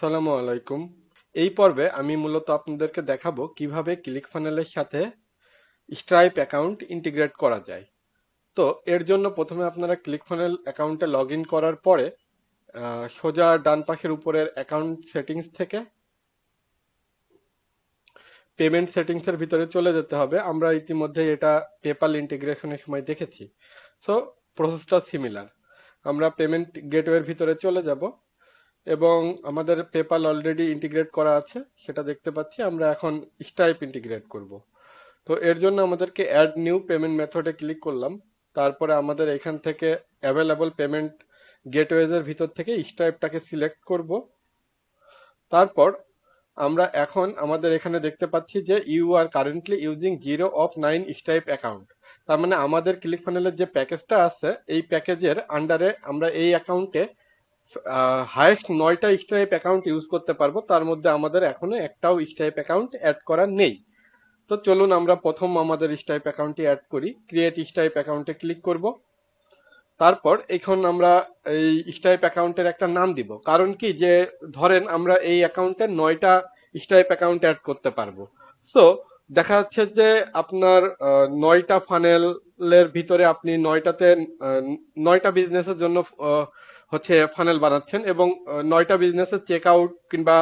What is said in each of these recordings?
আসসালামু আলাইকুম। এই পর্বে আমি মূলত আপনাদেরকে দেখাবো কিভাবে ক্লিকফানেলের সাথে স্ট্রাইপ অ্যাকাউন্ট ইন্টিগ্রেট করা যায়। তো এর জন্য প্রথমে আপনারা ক্লিকফানেল অ্যাকাউন্টে লগ ইন করার পরে সোজা ডান পাশের উপরের অ্যাকাউন্ট সেটিংস থেকে পেমেন্ট সেটিংসের ভিতরে চলে যেতে হবে। আমরা ইতিমধ্যে এটা পেপাল ইন্টিগ্রেশনের সময় দেখেছি। সো প্রসেসটা সিমিলার। আমরা পেমেন্ট গেটওয়ের ভিতরে চলে যাব এবং আমাদের পেপাল অলরেডি ইন্টিগ্রেট করা আছে সেটা দেখতে পাচ্ছি। আমরা এখন স্ট্রাইপ ইন্টিগ্রেট করব। তো এর জন্য আমাদেরকে অ্যাড নিউ পেমেন্ট মেথডে ক্লিক করলাম। তারপরে আমাদের এখান থেকে অ্যাভেলেবল পেমেন্ট গেটওয়েজ এর ভিতর থেকে স্ট্রাইপটাকে সিলেক্ট করব। তারপর আমরা এখন আমাদের এখানে দেখতে পাচ্ছি যে you are currently using 0 of 9 Stripe account. তার মানে আমাদের ক্লিকফানেলের যে প্যাকেজটা আছে এই প্যাকেজের আন্ডারে আমরা এই অ্যাকাউন্টে হাইয়েস্ট 9টা স্ট্রাইপ অ্যাকাউন্ট ইউজ করতে পারবো। তার মধ্যে আমাদের এখনো একটাও স্ট্রাইপ অ্যাকাউন্ট অ্যাড করা নেই। তো চলুন আমরা প্রথম আমাদের স্ট্রাইপ অ্যাকাউন্টটি অ্যাড করি। ক্রিয়েট স্ট্রাইপ অ্যাকাউন্টে ক্লিক করব। তারপর এখন আমরা এই স্ট্রাইপ অ্যাকাউন্টের একটা নাম দিব। কারণ কি, যে ধরেন আমরা এই অ্যাকাউন্টে 9টা স্ট্রাইপ অ্যাকাউন্ট অ্যাড করতে পারবো। সো দেখা যাচ্ছে যে আপনার 9টা ফানেলের ভিতরে আপনি 9টা বিজনেসের জন্য হচ্ছে ফানেল বানাচ্ছেন এবং 9টা বিজনেসের চেক আউট কিংবা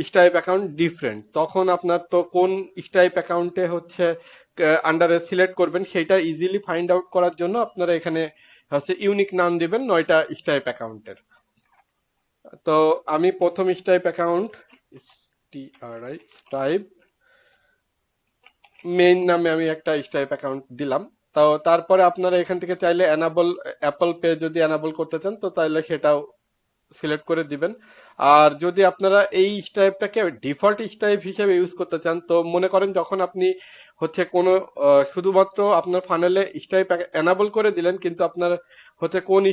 স্ট্রাইপ অ্যাকাউন্ট ডিফারেন্ট। তখন আপনার তো কোন স্ট্রাইপ অ্যাকাউন্টে হচ্ছে আন্ডারে সিলেক্ট করবেন সেটা ইজিলি ফাইন্ড আউট করার জন্য আপনারা এখানে হচ্ছে ইউনিক নাম দিবেন 9টা স্ট্রাইপ অ্যাকাউন্টের। তো আমি প্রথম স্ট্রাইপ অ্যাকাউন্ট স্ট্রাইপ মেইন নামে আমি একটা স্ট্রাইপ অ্যাকাউন্ট দিলাম। তো তারপরে আপনারা এখান থেকে চাইলে এনাবল অ্যাপল পে যদি এনাবল করতে চান তো তাইলে সেটাও সিলেক্ট করে দিবেন। আর যদি আপনারা এই স্ট্রাইপটাকে ডিফল্ট স্ট্রাইপ হিসেবে ইউজ করতে চান, তো মনে করেন যখন আপনি হচ্ছে কোনো শুধুমাত্র আপনার ফানেলে স্ট্রাইপ এনাবল করে দিলেন কিন্তু আপনার হচ্ছে কোন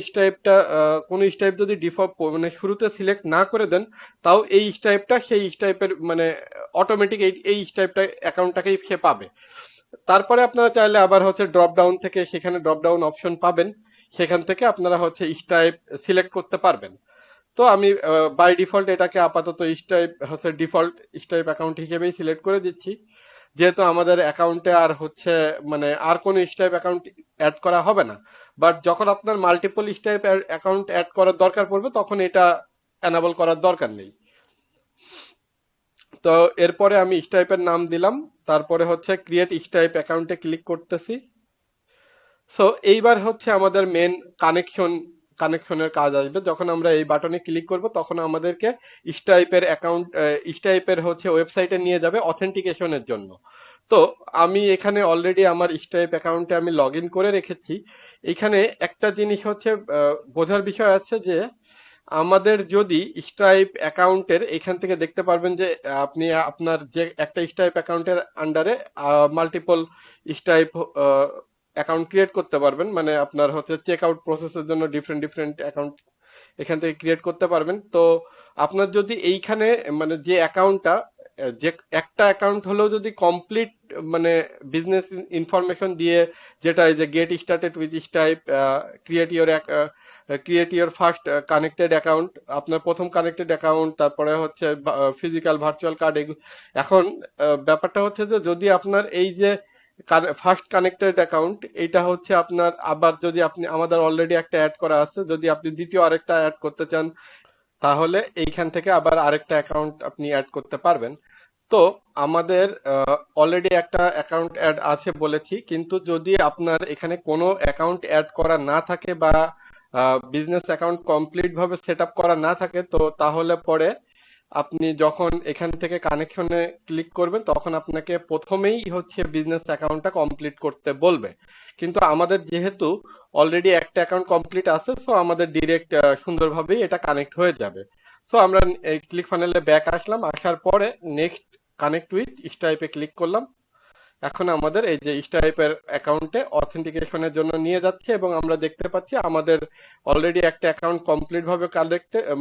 স্ট্রাইপ যদি ডিফল্ট মানে শুরুতে সিলেক্ট না করে দেন, তাও এই স্ট্রাইপটা সেই স্ট্রাইপের মানে অটোমেটিক এই স্ট্রাইপটা অ্যাকাউন্টটাকেই সে পাবে। তারপরে আপনারা চাইলে আবার হচ্ছে ড্রপ ডাউন থেকে সেখানে ড্রপ ডাউন অপশন পাবেন, সেখান থেকে আপনারা হচ্ছে স্ট্রাইপ সিলেক্ট করতে পারবেন। তো আমি বাই ডিফল্ট এটাকে আপাতত স্ট্রাইপ হচ্ছে ডিফল্ট স্ট্রাইপ অ্যাকাউন্ট হিসেবেই সিলেক্ট করে দিচ্ছি, যেহেতু আমাদের অ্যাকাউন্টে আর হচ্ছে মানে আর কোনো স্ট্রাইপ অ্যাকাউন্ট অ্যাড করা হবে না। বাট যখন আপনার মাল্টিপল স্ট্রাইপ অ্যাকাউন্ট অ্যাড করার দরকার পড়বে তখন এটা এনাবল করার দরকার নেই। তো এরপরে আমি স্ট্রাইপের নাম দিলাম, তারপরে হচ্ছে ক্রিয়েট স্ট্রাইপ অ্যাকাউন্টে ক্লিক করতেছি। সো এইবার হচ্ছে আমাদের মেন কানেকশনের কাজ আসবে। যখন আমরা এই বাটনে ক্লিক করব তখন আমাদেরকে স্ট্রাইপের হচ্ছে ওয়েবসাইটে নিয়ে যাবে অথেন্টিকেশনের জন্য। তো আমি এখানে অলরেডি আমার স্ট্রাইপ অ্যাকাউন্টে আমি লগ ইন করে রেখেছি। এখানে একটা জিনিস হচ্ছে বোঝার বিষয় আছে যে আমাদের যদি স্ট্রাইপ অ্যাকাউন্টের এখান থেকে দেখতে পারবেন যে আপনি আপনার যে একটা স্ট্রাইপ অ্যাকাউন্টের আন্ডারে মাল্টিপল স্ট্রাইপ অ্যাকাউন্ট ক্রিয়েট করতে পারবেন। মানে আপনার হচ্ছে চেক আউট প্রসেসের জন্য ডিফারেন্ট অ্যাকাউন্ট এখান থেকে ক্রিয়েট করতে পারবেন। তো আপনার যদি এইখানে মানে যে অ্যাকাউন্টটা যে একটা অ্যাকাউন্ট হলেও যদি কমপ্লিট মানে বিজনেস ইনফরমেশন দিয়ে, যেটা এই যে get started with stripe, create your first connected account, আপনার প্রথম কানেক্টেড অ্যাকাউন্ট, তারপরে হচ্ছে ফিজিক্যাল ভার্চুয়াল কার্ড। এখন ব্যাপারটা হচ্ছে যে যদি আপনার এই যে ফার্স্ট কানেক্টেড অ্যাকাউন্ট এটা হচ্ছে আপনার, আবার যদি আপনি আমাদের অলরেডি একটা অ্যাড করা আছে, যদি আপনি দ্বিতীয় আরেকটা অ্যাড করতে চান তাহলে এইখান থেকে আবার আরেকটা অ্যাকাউন্ট আপনি অ্যাড করতে পারবেন। তো আমাদের অলরেডি একটা অ্যাকাউন্ট অ্যাড আছে বলেছি, কিন্তু যদি আপনার এখানে কোনো অ্যাকাউন্ট অ্যাড করা না থাকে বা বিজনেস অ্যাকাউন্ট কমপ্লিট ভাবে সেট আপ করা না থাকে, তো তাহলে পরে আপনি যখন এখান থেকে কানেকশনে ক্লিক করবেন তখন আপনাকে প্রথমেই হচ্ছে বিজনেস অ্যাকাউন্টটা কমপ্লিট করতে বলবে। কিন্তু আমাদের যেহেতু অলরেডি একটা অ্যাকাউন্ট কমপ্লিট আছে, সো আমাদের ডিরেক্ট সুন্দরভাবেই এটা কানেক্ট হয়ে যাবে। সো আমরা এই ক্লিক ফানেলে ব্যাক আসলাম, আসার পরে নেক্সট কানেক্ট উইথ স্ট্রাইপে ক্লিক করলাম। এখন আমাদের এই যে স্ট্রাইপের অ্যাকাউন্টে অথেন্টিকেশনের জন্য নিয়ে যাচ্ছে এবং আমরা দেখতে পাচ্ছি আমাদের অলরেডি একটা অ্যাকাউন্ট কমপ্লিট ভাবে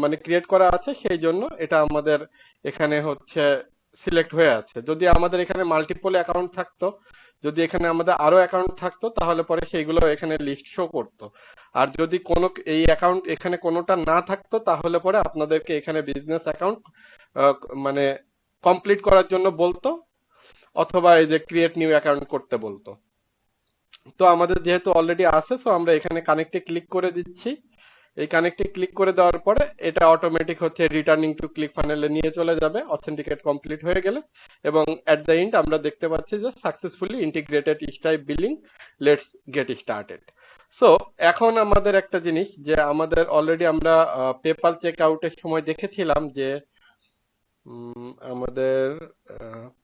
মানে ক্রিয়েট করা আছে, সেই জন্য এটা আমাদের এখানে হচ্ছে সিলেক্ট হয়ে আছে। যদি আমাদের এখানে মাল্টিপল অ্যাকাউন্ট থাকতো, যদি এখানে আমাদের আরো অ্যাকাউন্ট থাকতো তাহলে পরে সেইগুলো এখানে লিস্ট শো করতো। আর যদি কোনো এই অ্যাকাউন্ট এখানে কোনোটা না থাকতো তাহলে পরে আপনাদেরকে এখানে বিজনেস অ্যাকাউন্ট মানে কমপ্লিট করার জন্য বলতো, অথবা এই যে ক্রিয়েট নিউ অ্যাকাউন্ট করতে বলতো। তো আমাদের যেহেতু অলরেডি আছে, সো আমরা এখানে কানেক্টে ক্লিক করে দিচ্ছি। এই কানেক্টে ক্লিক করে দেওয়ার পরে এটা অটোমেটিক হচ্ছে রিটার্নিং টু ক্লিক ফানেলে নিয়ে চলে যাবে অথেন্টিকেট কমপ্লিট হয়ে গেলে, এবং এট দ্য এন্ড আমরা দেখতে পাচ্ছি যে successfully integrated stripe billing, let's get started. So এখন আমাদের একটা জিনিস, যে আমাদের অলরেডি আমরা পেপাল চেক আউটের সময় দেখেছিলাম যে আমাদের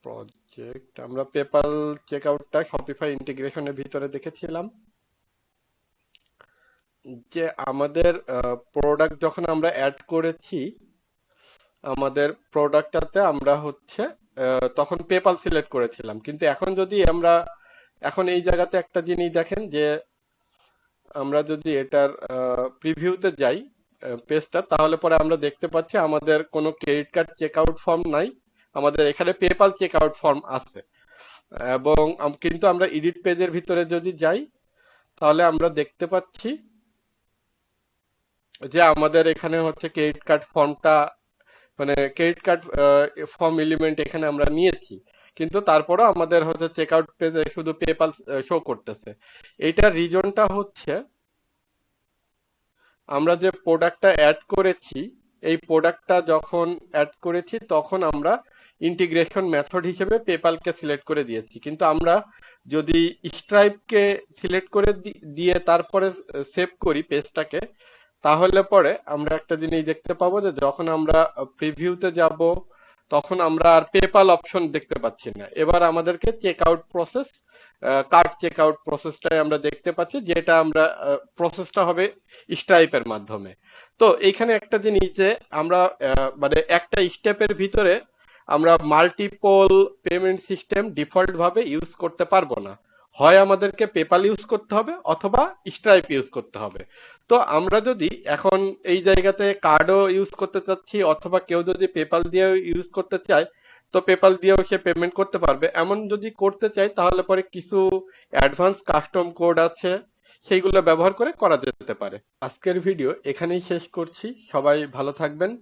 প্রজেক্ট, আমরা পেপাল চেক আউটটা শপিফাই ইন্টিগ্রেশনের ভিতরে দেখেছিলাম যে আমাদের প্রোডাক্ট যখন আমরা অ্যাড করেছি, আমাদের প্রোডাক্টটাতে আমরা হচ্ছে তখন পেপাল সিলেক্ট করেছিলাম। কিন্তু এখন যদি আমরা এখন এই জায়গাতে একটা জিনিস দেখেন, যে আমরা যদি এটার প্রিভিউতে যাই পেজটা, তাহলে পরে আমরা দেখতে পাচ্ছি আমাদের কোনো credit card check out form নাই, আমাদের এখানে পেপাল চেক আউট ফর্ম আছে। এবং কিন্তু আমরা এডিট পেজের ভিতরে যদি যাই, তাহলে আমরা দেখতে পাচ্ছি যে আমাদের এখানে হচ্ছে ক্রেডিট কার্ড ফর্মটা, মানে ক্রেডিট কার্ড ফর্ম এলিমেন্ট এখানে আমরা নিয়েছি, কিন্তু তারপরেও আমাদের হচ্ছে চেক আউট পেজে শুধু পেপাল শো করতেছে। এইটার রিজনটা হচ্ছে আমরা যে প্রোডাক্টটা অ্যাড করেছি, এই প্রোডাক্টটা যখন অ্যাড করেছি তখন আমরা ইন্টিগ্রেশন মেথড হিসেবে পেপালকে সিলেক্ট করে দিয়েছি, কিন্তু আমরা যদি স্ট্রাইপকে সিলেক্ট করে দিয়ে তারপরে সেভ করি পেজটাকে, তাহলে পরে আমরা একটা জিনিস দেখতে পাবো যে যখন আমরা প্রিভিউতে যাব তখন আমরা আর পেপাল অপশন দেখতে পাচ্ছি না। এবার আমাদেরকে check out process, card check out প্রসেসটাই আমরা দেখতে পাচ্ছি, যেটা আমরা প্রসেসটা হবে স্ট্রাইপের মাধ্যমে। তো এইখানে একটা জিনিস, যে আমরা মানে একটা স্টেপের ভিতরে আমরা মাল্টিপল পেমেন্ট সিস্টেম ডিফল্ট ভাবে ইউজ করতে পারবো না, হয় আমাদেরকে পেপাল ইউজ করতে হবে অথবা স্ট্রাইপ ইউজ করতে হবে। তো আমরা যদি এখন এই জায়গাতে কার্ডও ইউজ করতে চাচ্ছি, অথবা কেউ যদি পেপাল দিয়ে ইউজ করতে চায়, তো পেপাল দিয়েও সে পেমেন্ট করতে পারবে। এমন যদি করতে চাই তাহলে পরে কিছু অ্যাডভান্স কাস্টম কোড আছে, সেইগুলো ব্যবহার করে করা যেতে পারে। আজকের ভিডিও এখানেই শেষ করছি, সবাই ভালো থাকবেন।